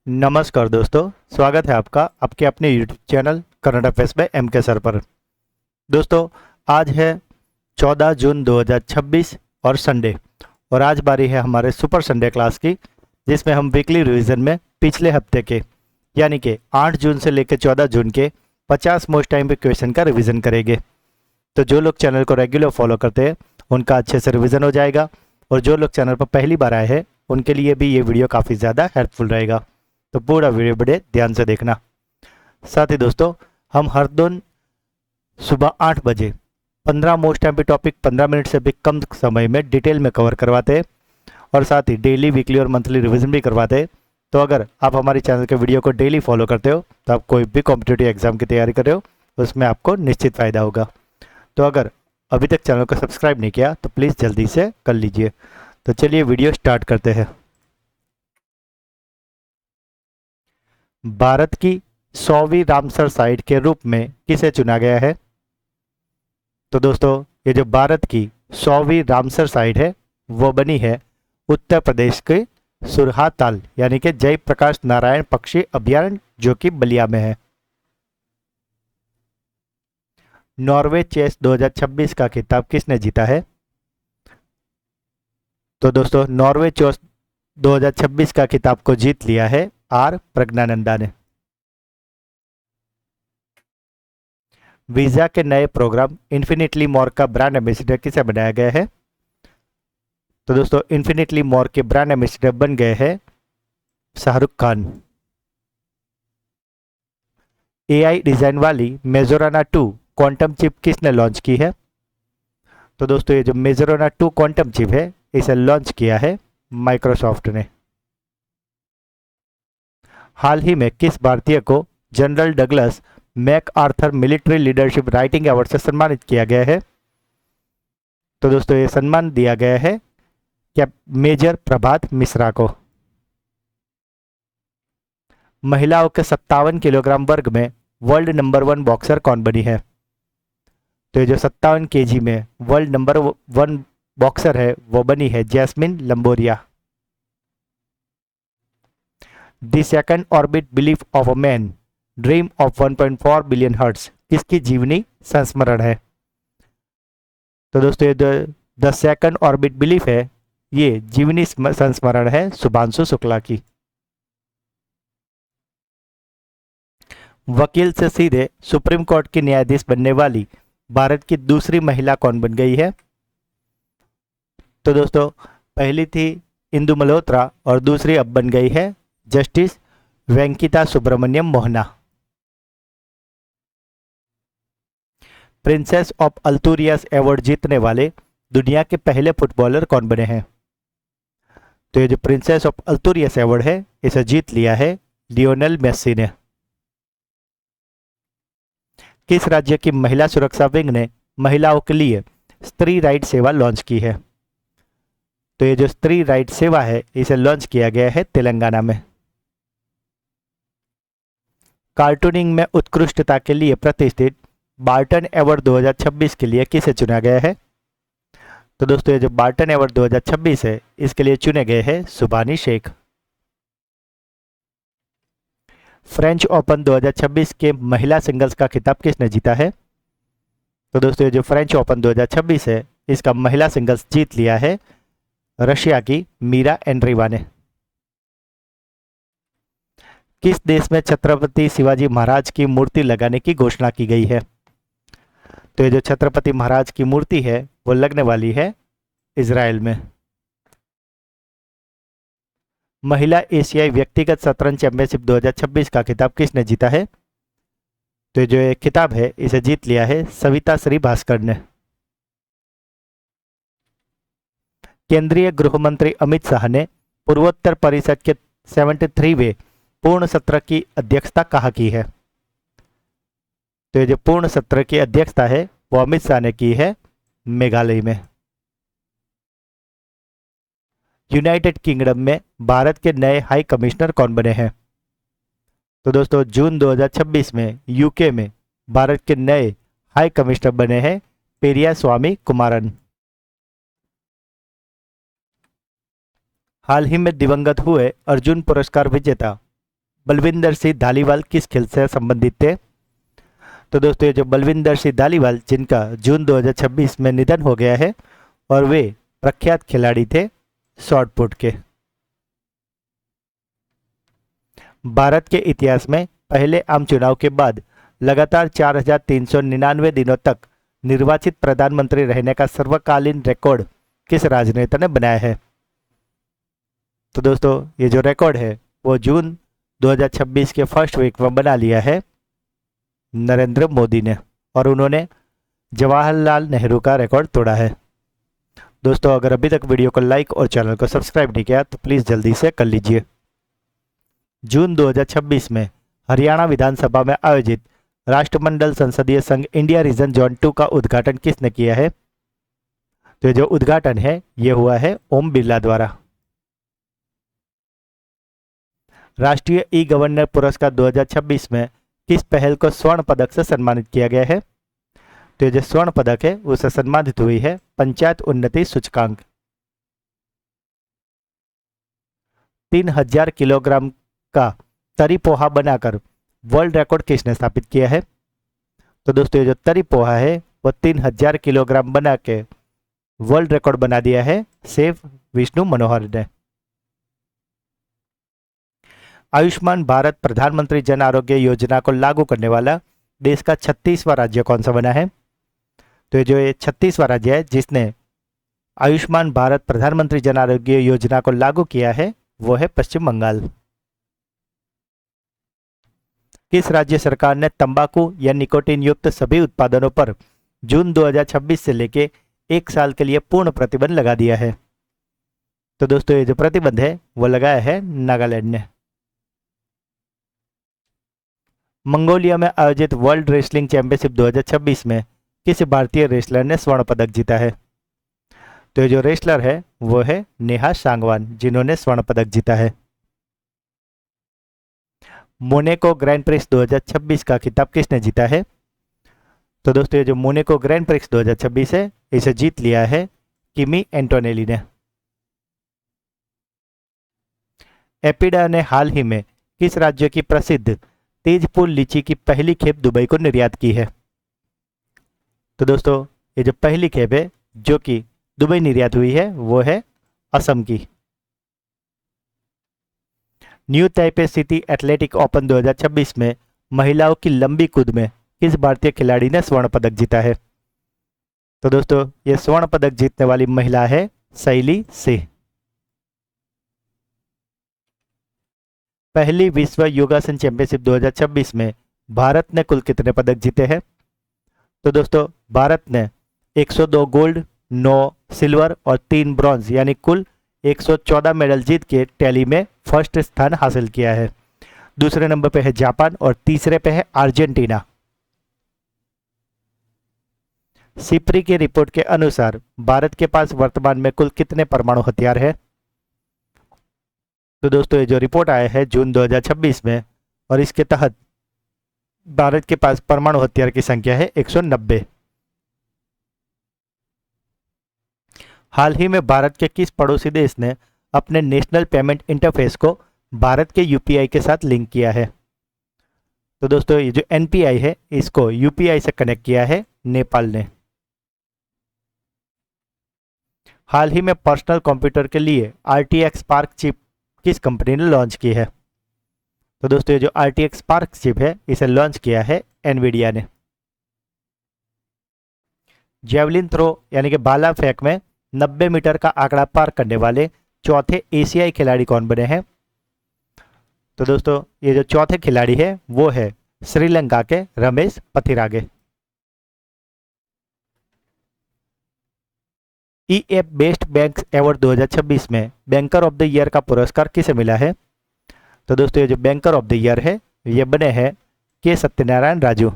नमस्कार दोस्तों, स्वागत है आपका आपके अपने YouTube channel current affairs by M K sir पर। दोस्तों, आज है 14 जून 2026 और संडे, और आज बारी है हमारे सुपर संडे क्लास की, जिसमें हम वीकली रिवीजन में पिछले हफ्ते के यानी कि 8 जून से लेकर 14 जून के 50 मोस्ट टाइम पे क्वेश्चन का रिवीजन करेंगे। तो जो लोग चैनल को रेगुलर फॉलो करते हैं उनका अच्छे से रिवीजन हो जाएगा, और जो लोग चैनल पर पहली बार आए हैं उनके लिए भी ये वीडियो काफ़ी ज़्यादा हेल्पफुल रहेगा। तो पूरा वीडियो बड़े ध्यान से देखना। साथ ही दोस्तों, हम हर दिन सुबह 8 बजे 15 मोस्ट टाइम पे टॉपिक 15 मिनट से भी कम समय में डिटेल में कवर करवाते हैं, और साथ ही डेली, वीकली और मंथली रिवीजन भी करवाते हैं। तो अगर आप हमारे चैनल के वीडियो को डेली फॉलो करते हो तो आप कोई भी कॉम्पिटिटिव एग्जाम की तैयारी कर रहे हो उसमें आपको निश्चित फ़ायदा होगा। तो अगर अभी तक चैनल को सब्सक्राइब नहीं किया तो प्लीज़ जल्दी से कर लीजिए। तो चलिए वीडियो स्टार्ट करते हैं। भारत की 100वीं रामसर साइट के रूप में किसे चुना गया है? तो दोस्तों, ये जो भारत की 100वीं रामसर साइट है वो बनी है उत्तर प्रदेश के सुरहाताल यानी कि जयप्रकाश नारायण पक्षी अभयारण्य, जो कि बलिया में है। नॉर्वे चेस 2026 का खिताब किसने जीता है? तो दोस्तों, नॉर्वे चेस 2026 का खिताब को जीत लिया है आर प्रज्ञानंदा ने। वीजा के नए प्रोग्राम इन्फिनिटली मोर का ब्रांड एम्बेसडर किसे बनाया गया है? तो दोस्तों, इन्फिनिटली मोर के ब्रांड एम्बेसडर बन गए हैं शाहरुख खान। एआई डिजाइन वाली मेजोराना 2 क्वांटम चिप किसने लॉन्च की है? तो दोस्तों, ये जो मेजोराना 2 क्वांटम चिप है इसे लॉन्च किया है माइक्रोसॉफ्ट ने। हाल ही में किस भारतीय को general Douglas MacArthur military leadership writing award से सम्मानित किया गया है? तो दोस्तों, ये सम्मान दिया गया है क्या मेजर प्रभात मिश्रा को। महिलाओं के 57 किलोग्राम वर्ग में वर्ल्ड नंबर 1 बॉक्सर कौन बनी है? तो ये जो 57 केजी में वर्ल्ड नंबर 1 बॉक्सर है वो बनी है Jasmine Lamboria. The second orbit belief of a man dream of 1.4 billion hearts किसकी जीवनी संस्मरण है? तो दोस्तों, ये द सेकंड ऑर्बिट बिलीफ है, ये जीवनी संस्मरण है शुभांशु शुक्ला की। वकील से सीधे सुप्रीम कोर्ट की न्यायाधीश बनने वाली भारत की दूसरी महिला कौन बन गई है? तो दोस्तों, पहली थी इंदु मल्होत्रा और दूसरी अब बन गई है justice Venkita Subramaniam Mohana. Princess of Asturias award जीतने वाले दुनिया के पहले फुटबॉलर कौन बने हैं? तो ये जो प्रिंसेस ऑफ अल्तूरियस अवार्ड है इसे जीत लिया है लियोनेल मेस्सी ने। किस राज्य की महिला सुरक्षा विंग ने महिलाओं के लिए स्त्री राइट सेवा लॉन्च की है? तो ये जो स्त्री राइट सेवा है इसे लॉन्च किया गया है तेलंगाना में। कार्टूनिंग में उत्कृष्टता के लिए प्रतिष्ठित बार्टन अवार्ड 2026 के लिए किसे चुना गया है? तो दोस्तों, ये जो बार्टन अवार्ड 2026 है इसके लिए चुने गए हैं सुभानी शेख। फ्रेंच ओपन 2026 के महिला सिंगल्स का खिताब किसने जीता है? तो दोस्तों, ये जो फ्रेंच ओपन 2026 है इसका महिला सिंगल्स जीत लिया है रशिया की मीरा एंड्रीवा ने। किस देश में छत्रपति शिवाजी महाराज की मूर्ति लगाने की घोषणा की गई है? तो ये जो छत्रपति महाराज की मूर्ति है वो लगने वाली है इजराइल में। महिला एशियाई व्यक्तिगत शतरंज चैंपियनशिप 2026 का खिताब किसने जीता है? तो जो ये खिताब है इसे जीत लिया है सविता श्री भास्कर ने। केंद्रीय गृह मंत्री अमित शाह ने पूर्वोत्तर परिषद के 73वें पूर्ण सत्र की अध्यक्षता कहाँ की है? तो ये जो पूर्ण सत्र की अध्यक्षता है वो अमित शाह ने की है मेघालय में। यूनाइटेड किंगडम में भारत के नए हाई कमिश्नर कौन बने हैं? तो दोस्तों, जून 2026 में यूके में भारत के नए हाई कमिश्नर बने हैं पेरिया स्वामी कुमारन। हाल ही में दिवंगत हुए अर्जुन पुरस्कार विजेता बलविंदर सिंह धालीवाल किस खेल से संबंधित थे? तो दोस्तों ये जो बलविंदर सिंह धालीवाल, जिनका जून 2026 में निधन हो गया है, और वे प्रख्यात खिलाड़ी थे शॉट पुट के। भारत के इतिहास में पहले आम चुनाव के बाद लगातार 4,399 दिनों तक निर्वाचित प्रधानमंत्री रहने का सर्वकालीन रिकॉर्ड किस राजनेता ने बनाया है? तो दोस्तों ये जो रिकॉर्ड है वो जून 2026 के फर्स्ट वीक में बना लिया है नरेंद्र मोदी ने, और उन्होंने जवाहरलाल नेहरू का रिकॉर्ड तोड़ा है। दोस्तों अगर अभी तक वीडियो को लाइक और चैनल को सब्सक्राइब नहीं किया तो प्लीज़ जल्दी से कर लीजिए। जून 2026 में हरियाणा विधानसभा में आयोजित राष्ट्रमंडल संसदीय संघ इंडिया रीजन जोन 2 का उद्घाटन किसने किया है? तो ये जो उद्घाटन है ये हुआ है ओम बिरला द्वारा। राष्ट्रीय ई गवर्नर पुरस्कार 2026 में किस पहल को स्वर्ण पदक से सम्मानित किया गया है? तो ये जो स्वर्ण पदक है उससे सम्मानित हुई है पंचायत उन्नति सूचकांक। 3000 किलोग्राम का तरी पोहा बनाकर वर्ल्ड रिकॉर्ड किसने स्थापित किया है? तो दोस्तों ये जो तरी पोहा है वो 3000 किलोग्राम बना के वर्ल्ड रिकॉर्ड बना दिया है सेफ विष्णु मनोहर ने। आयुष्मान भारत प्रधानमंत्री जन आरोग्य योजना को लागू करने वाला देश का 36वां राज्य कौन सा बना है? तो ये जो 36वां राज्य है जिसने आयुष्मान भारत प्रधानमंत्री जन आरोग्य योजना को लागू किया है वो है पश्चिम बंगाल। किस राज्य सरकार ने तंबाकू या निकोटीन युक्त सभी उत्पादनों पर जून 2026 से लेके 1 साल के लिए पूर्ण प्रतिबंध लगा दिया है? तो दोस्तों ये जो प्रतिबंध है वो लगाया है नागालैंड ने। मंगोलिया में आयोजित वर्ल्ड रेसलिंग चैंपियनशिप 2026 में किस भारतीय रेसलर ने स्वर्ण पदक जीता है? तो ये जो रेसलर है वो है नेहा सांगवान, जिन्होंने स्वर्ण पदक जीता है। मोनेको ग्रैंड प्रिक्स 2026 का खिताब किसने जीता है? तो दोस्तों ये जो मोनेको ग्रैंड प्रिक्स 2026 है इसे जीत लिया है किमी एंटोनेली ने। एपिडा ने हाल ही में किस राज्य की प्रसिद्ध तेजपुर लीची की पहली खेप दुबई को निर्यात की है? तो दोस्तों ये जो पहली खेप है जो कि दुबई निर्यात हुई है वो है असम की। New Taipei city athletic open 2026 में महिलाओं की लंबी कूद में किस भारतीय खिलाड़ी ने स्वर्ण पदक जीता है? तो दोस्तों ये स्वर्ण पदक जीतने वाली महिला है शैली सिंह। पहली विश्व योगासन चैंपियनशिप 2026 में भारत ने कुल कितने पदक जीते हैं? तो दोस्तों भारत ने 102 गोल्ड, 9 सिल्वर और 3 ब्रॉन्ज यानी कुल 114 मेडल जीत के टैली में फर्स्ट स्थान हासिल किया है। दूसरे नंबर पे है जापान और तीसरे पे है अर्जेंटीना। सिप्री की रिपोर्ट के अनुसार भारत के पास वर्तमान में कुल कितने परमाणु हथियार है? तो दोस्तों ये जो रिपोर्ट आया है जून 2026 में और इसके तहत भारत के पास परमाणु हथियार की संख्या है 190। हाल ही में भारत के किस पड़ोसी देश ने अपने नेशनल पेमेंट इंटरफेस को भारत के यूपीआई के साथ लिंक किया है? तो दोस्तों ये जो एनपीआई है इसको यूपीआई से कनेक्ट किया है नेपाल ने। हाल ही में पर्सनल कंप्यूटर के लिए RTX स्पार्क चिप किस कंपनी ने लॉन्च की है? तो दोस्तों ये जो RTX स्पार्क चिप है इसे लॉन्च किया है एनवीडिया ने। जेवलिन थ्रो यानी कि भाला फेंक में 90 मीटर का आंकड़ा पार करने वाले चौथे एशियाई खिलाड़ी कौन बने हैं? तो दोस्तों ये जो चौथे खिलाड़ी है वो है श्रीलंका के Ramesh Pathirage. EF best bank award 2026 में बैंकर ऑफ द ईयर का पुरस्कार किसे मिला है? तो दोस्तों ये जो बैंकर ऑफ द ईयर है ये बने हैं के सत्यनारायण राजू।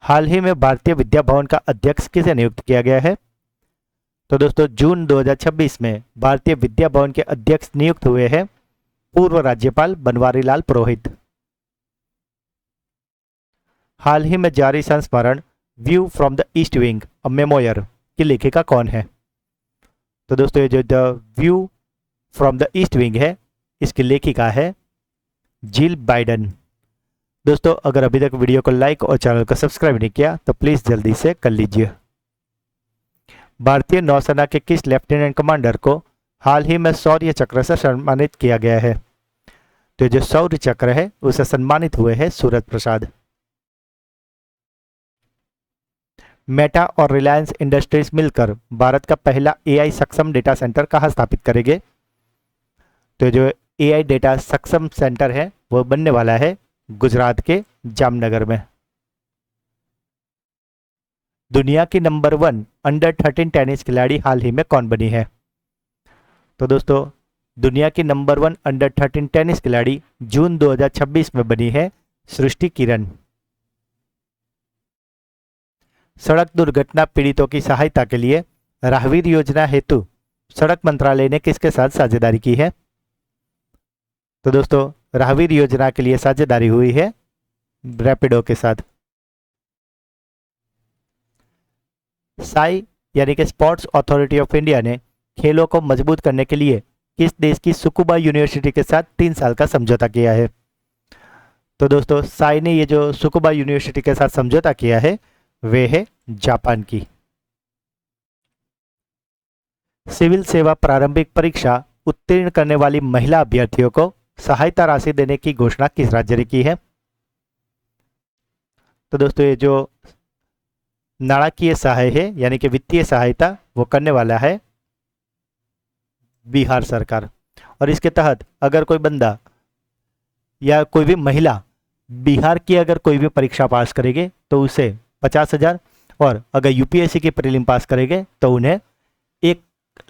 हाल ही में भारतीय विद्या भवन का अध्यक्ष किसे नियुक्त किया गया है? तो दोस्तों जून 2026 में भारतीय विद्या भवन के अध्यक्ष नियुक्त हुए हैं पूर्व राज्यपाल बनवारी लाल पुरोहित। हाल ही में जारी संस्मरण view from the east wing a memoir की लेखिका कौन है? तो दोस्तों ये जो the view from the east wing है इसकी लेखिका है जिल बाइडेन। दोस्तों अगर अभी तक वीडियो को लाइक और चैनल को सब्सक्राइब नहीं किया तो प्लीज़ जल्दी से कर लीजिए। भारतीय नौसेना के किस लेफ्टिनेंट कमांडर को हाल ही में शौर्य चक्र से सम्मानित किया गया है? तो जो शौर्य चक्र है उसे सम्मानित हुए हैं सूरज प्रसाद। मेटा और रिलायंस इंडस्ट्रीज मिलकर भारत का पहला एआई सक्षम डेटा सेंटर कहाँ स्थापित करेंगे? तो जो एआई डेटा सक्षम सेंटर है वो बनने वाला है गुजरात के जामनगर में। दुनिया की नंबर 1 अंडर 13 टेनिस खिलाड़ी हाल ही में कौन बनी है? तो दोस्तों दुनिया की नंबर 1 अंडर 13 टेनिस खिलाड़ी जून 2026 में बनी है सृष्टि किरण। सड़क दुर्घटना पीड़ितों की सहायता के लिए राहवीर योजना हेतु सड़क मंत्रालय ने किसके साथ साझेदारी की है? तो दोस्तों राहवीर योजना के लिए साझेदारी हुई है रैपिडो के साथ। साई यानी कि स्पोर्ट्स अथॉरिटी ऑफ इंडिया ने खेलों को मजबूत करने के लिए किस देश की सुकुबा यूनिवर्सिटी के साथ 3 साल का समझौता किया है? तो दोस्तों साई ने ये जो सुकुबा यूनिवर्सिटी के साथ समझौता किया है वे है जापान की। सिविल सेवा प्रारंभिक परीक्षा उत्तीर्ण करने वाली महिला अभ्यर्थियों को सहायता राशि देने की घोषणा किस राज्य ने की है? तो दोस्तों ये जो नाणाकीय सहाय है यानी कि वित्तीय सहायता वो करने वाला है बिहार सरकार। और इसके तहत अगर कोई बंदा या कोई भी महिला बिहार की अगर कोई भी परीक्षा पास करेंगे तो उसे 50,000 और अगर यूपीएससी की प्रीलिम पास करेंगे तो उन्हें 1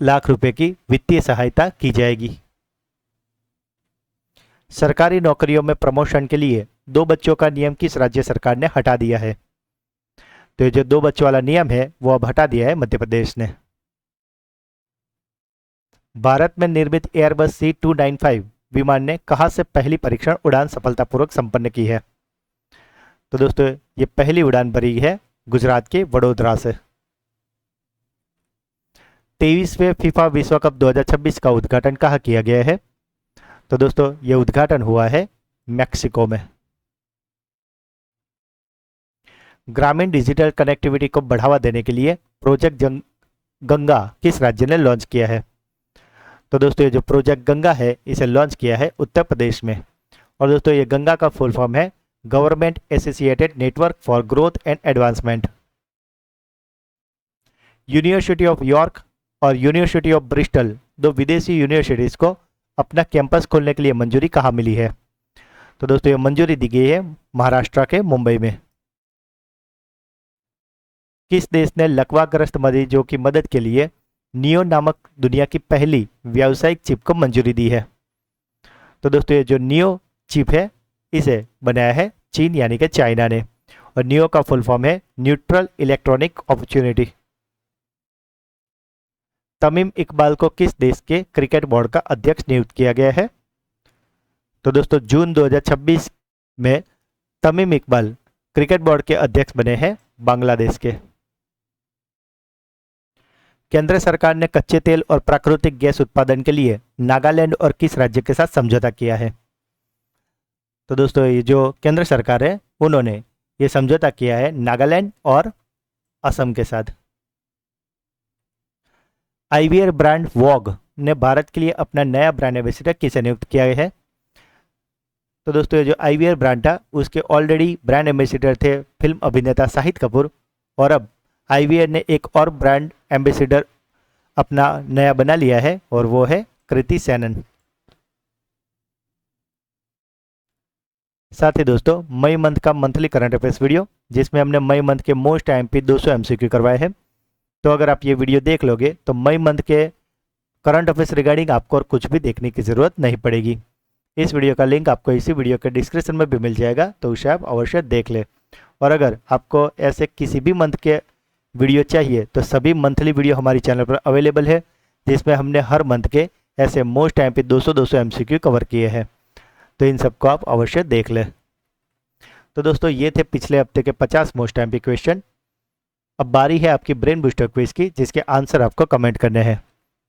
लाख रुपए की वित्तीय सहायता की जाएगी। सरकारी नौकरियों में प्रमोशन के लिए 2 बच्चों का नियम किस राज्य सरकार ने हटा दिया है? तो ये जो 2 बच्चों वाला नियम है वो अब हटा दिया है मध्य प्रदेश ने। भारत में निर्मित एयरबस C295 विमान ने कहां से पहली परीक्षण उड़ान सफलतापूर्वक संपन्न की है? तो दोस्तों ये पहली उड़ान भरी है गुजरात के वडोदरा से। 23वें फीफा विश्व कप 2026 का उद्घाटन कहाँ किया गया है? तो दोस्तों ये उद्घाटन हुआ है मैक्सिको में। ग्रामीण डिजिटल कनेक्टिविटी को बढ़ावा देने के लिए प्रोजेक्ट गंगा किस राज्य ने लॉन्च किया है? तो दोस्तों ये जो प्रोजेक्ट गंगा है इसे लॉन्च किया है उत्तर प्रदेश में। और दोस्तों ये गंगा का फुल फॉर्म है government associated network for growth and advancement. University of York और यूनिवर्सिटी ऑफ ब्रिस्टल 2 विदेशी यूनिवर्सिटीज को अपना कैंपस खोलने के लिए मंजूरी कहाँ मिली है? तो दोस्तों ये मंजूरी दी गई है महाराष्ट्र के मुंबई में। किस देश ने लकवाग्रस्त मरीजों की मदद के लिए नियो नामक दुनिया की पहली व्यावसायिक चिप को मंजूरी दी है? तो दोस्तों ये जो नियो चिप है इसे बनाया है चीन यानी कि चाइना ने। और नियो का फुल फॉर्म है neutral electronic opportunity. Tamim Iqbal को किस देश के क्रिकेट बोर्ड का अध्यक्ष नियुक्त किया गया है? तो दोस्तों जून 2026 में तमीम इकबाल क्रिकेट बोर्ड के अध्यक्ष बने हैं बांग्लादेश के। केंद्र सरकार ने कच्चे तेल और प्राकृतिक गैस उत्पादन के लिए नागालैंड और किस राज्य के साथ समझौता किया है? तो दोस्तों ये जो केंद्र सरकार है उन्होंने ये समझौता किया है नागालैंड और असम के साथ। आईवीआर ब्रांड वॉग ने भारत के लिए अपना नया ब्रांड एम्बेसडर किसे नियुक्त किया है? तो दोस्तों ये जो आईवीआर ब्रांड था उसके ऑलरेडी ब्रांड एम्बेसडर थे फिल्म अभिनेता शाहिद कपूर। और अब आईवीआर ने एक और ब्रांड एम्बेसडर अपना नया बना लिया है और वो है कृति सेनन। साथ ही दोस्तों मई मंथ का मंथली करंट अफेयर्स वीडियो जिसमें हमने मई मंथ के मोस्ट एमपी 200 एमसीक्यू करवाए हैं। तो अगर आप ये वीडियो देख लोगे तो मई मंथ के करंट अफेयर्स रिगार्डिंग आपको और कुछ भी देखने की ज़रूरत नहीं पड़ेगी। इस वीडियो का लिंक आपको इसी वीडियो के डिस्क्रिप्शन में भी मिल जाएगा, तो उसे आप अवश्य देख ले। और अगर आपको ऐसे किसी भी मंथ के वीडियो चाहिए तो सभी मंथली वीडियो हमारी चैनल पर अवेलेबल है, जिसमें हमने हर मंथ के ऐसे मोस्ट एमपी 200 एमसीक्यू कवर किए हैं। तो इन सबको आप अवश्य देख लें। तो दोस्तों ये थे पिछले हफ्ते के 50 मोस्ट एमपी क्वेश्चन। अब बारी है आपकी ब्रेन बूस्टर क्विज की, जिसके आंसर आपको कमेंट करने हैं।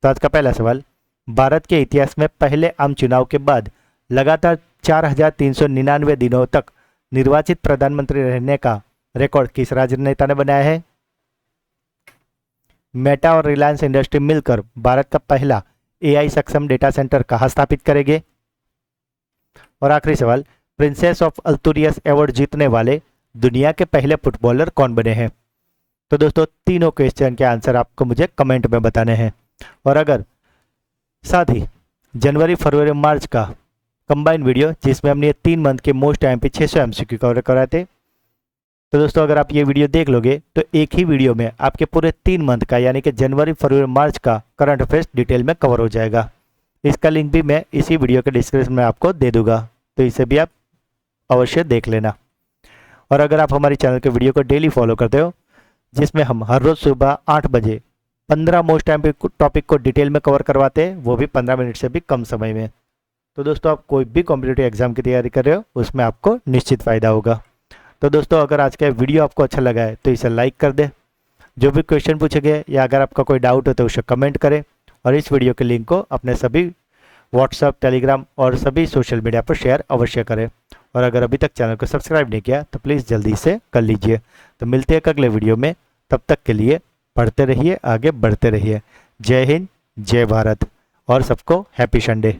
तो आज का पहला सवाल, भारत के इतिहास में पहले आम चुनाव के बाद लगातार 4,399 दिनों तक निर्वाचित प्रधानमंत्री रहने का रिकॉर्ड किस राजनेता ने बनाया है? मेटा और रिलायंस इंडस्ट्री मिलकर भारत का पहला एआई सक्षम डेटा सेंटर कहाँ स्थापित करेंगे? और आखिरी सवाल, प्रिंसेस ऑफ अल्तुरियस अवार्ड जीतने वाले दुनिया के पहले फुटबॉलर कौन बने हैं? तो दोस्तों तीनों क्वेश्चन के आंसर आपको मुझे कमेंट में बताने हैं। और अगर साथ ही जनवरी फरवरी मार्च का कंबाइन वीडियो जिसमें हमने 3 मंथ के मोस्ट एमपी 600 एमसीक्यू कवर कराए थे, तो दोस्तों अगर आप ये वीडियो देख लोगे तो एक ही वीडियो में आपके पूरे 3 मंथ का यानी कि जनवरी फरवरी मार्च का करंट अफेयर्स डिटेल में कवर हो जाएगा। इसका लिंक भी मैं इसी वीडियो के डिस्क्रिप्शन में आपको दे दूंगा, तो इसे भी आप अवश्य देख लेना। और अगर आप हमारे चैनल के वीडियो को डेली फॉलो करते हो जिसमें हम हर रोज़ सुबह 8 बजे 15 मोस्ट एमपी टॉपिक को डिटेल में कवर करवाते हैं, वो भी 15 मिनट से भी कम समय में, तो दोस्तों आप कोई भी कॉम्पिटिटिव एग्जाम की तैयारी कर रहे हो उसमें आपको निश्चित फ़ायदा होगा। तो दोस्तों अगर आज का वीडियो आपको अच्छा लगा है तो इसे लाइक कर दे, जो भी क्वेश्चन पूछे गए या अगर आपका कोई डाउट हो तो उसे कमेंट करें, और इस वीडियो के लिंक को अपने सभी व्हाट्सएप, टेलीग्राम और सभी सोशल मीडिया पर शेयर अवश्य करें। और अगर अभी तक चैनल को सब्सक्राइब नहीं किया तो प्लीज़ जल्दी से कर लीजिए। तो मिलते हैं अगले वीडियो में, तब तक के लिए पढ़ते रहिए, आगे बढ़ते रहिए। जय हिंद, जय भारत और सबको हैप्पी संडे।